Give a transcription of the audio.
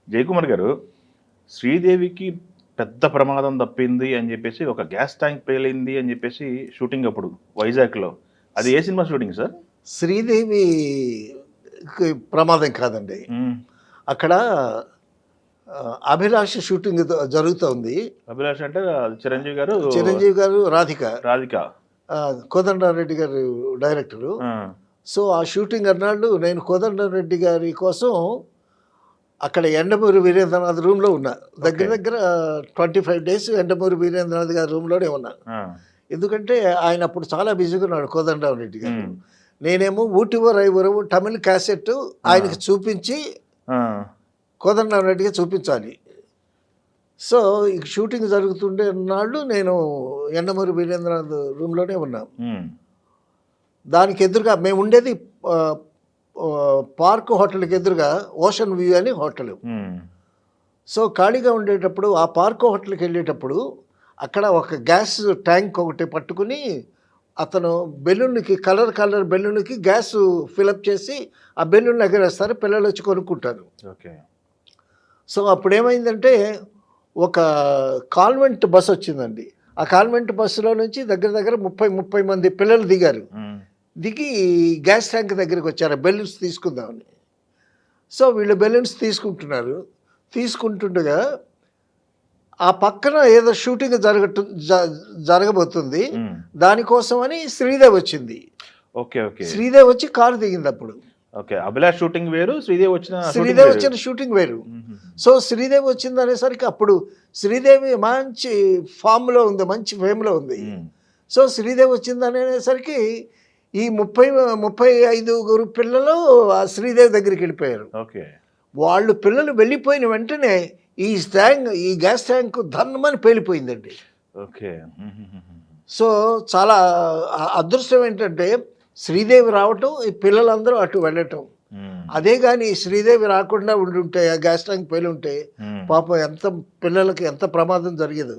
జయకుమార్ గారు, శ్రీదేవికి పెద్ద ప్రమాదం తప్పింది అని చెప్పేసి ఒక గ్యాస్ ట్యాంక్ పేలింది అని చెప్పేసి షూటింగ్ అప్పుడు వైజాగ్‌లో. అది ఏ సినిమా షూటింగ్ సార్? శ్రీదేవికి ప్రమాదం కాదండి. హ్మ్. అక్కడ అభిలాష షూటింగ్ జరుగుతోంది. అభిలాష్ అంటే చిరంజీవి గారు, చిరంజీవి గారు, రాధిక, రాధిక. కోదండరామిరెడ్డి గారు డైరెక్టరు. ఆ! సో ఆ షూటింగ్ అన్నాళ్ళు నేను కోదండరామిరెడ్డి గారి కోసం అక్కడ యండమూరి వీరేంద్రనాథ్ రూమ్లో ఉన్నా. దగ్గర ఓకే. దగ్గర 25 డేస్ యండమూరి వీరేంద్రనాథ్ గారి రూమ్లోనే ఉన్నా. ఆ! ఎందుకంటే ఆయన అప్పుడు చాలా బిజీగా ఉన్నాడు కోదండరామిరెడ్డి గారు. హ్మ్. నేనేమో ఊటివో రైవరవు తమిళ్ క్యాసెట్ ఆయనకి చూపించి ఆ! కోదండరామిరెడ్డిగా చూపించాలి. సో ఈ షూటింగ్ జరుగుతుండే నాళ్ళు నేను యండమూరి వీరేంద్రనాథ్ రూమ్లోనే ఉన్నాం. హ్మ్. దానికి ఎదురుగా మేము ఉండేది పార్క్ హోటల్కి ఎదురుగా ఓషన్ వ్యూ అని హోటల్. హ్మ్. సో ఖాళీగా ఉండేటప్పుడు ఆ పార్క్ హోటల్కి వెళ్ళేటప్పుడు అక్కడ ఒక గ్యాస్ ట్యాంక్ ఒకటి పట్టుకుని అతను బెలూన్కి కలర్ బెలూన్కి గ్యాస్ ఫిలప్ చేసి ఆ బెలూన్ ఎగరేస్తారు, పిల్లలు వచ్చి కొనుక్కుంటారు. ఓకే. సో అప్పుడు ఏమైందంటే ఒక కాన్వెంట్ బస్ వచ్చిందండి. ఆ కాన్వెంట్ బస్సులో నుంచి దగ్గర దగ్గర 30 మంది పిల్లలు దిగారు. హ్మ్. దిగి గ్యాస్ ట్యాంక్ దగ్గరికి వచ్చారు బెలూన్స్ తీసుకుందామని. సో వీళ్ళు బెలూన్స్ తీసుకుంటుండగా ఆ పక్కన ఏదో షూటింగ్ జరగబోతుంది. హ్మ్. దానికోసమని శ్రీదేవి వచ్చింది. ఓకే. ఓకే. శ్రీదేవి వచ్చి కారు దిగింది అప్పుడు. ఓకే. అభిలాష్ షూటింగ్ వేరు, శ్రీదేవి వచ్చిన షూటింగ్ శ్రీదేవి వేరు. వచ్చిన షూటింగ్ వేరు. హుహు. సో శ్రీదేవి వచ్చింది అనేసరికి అప్పుడు శ్రీదేవి మంచి ఫామ్లో ఉంది, మంచి ఫేమ్లో ఉంది. హ్మ్. సో శ్రీదేవి వచ్చింది అనేసరికి ఈ 35 పిల్లలు ఆ శ్రీదేవి దగ్గరికి వెళ్ళిపోయారు. ఓకే. వాళ్ళు పిల్లలు వెళ్ళిపోయిన వెంటనే ఈ గ్యాస్ ట్యాంక్ ధన్మని పేలిపోయిందండి. ఓకే. హుహుహుహు. సో చాలా అదృష్టం ఏంటంటే శ్రీదేవి రావటం, ఈ పిల్లలందరూ అటు వెళ్ళటం. హ్మ్. అదే కానీ శ్రీదేవి రాకుండా ఉండుంటే, ఆ గ్యాస్ ట్యాంక్ పేలి ఉంటే హ్మ్. పాపం పిల్లలకి ఎంత ప్రమాదం జరిగేది.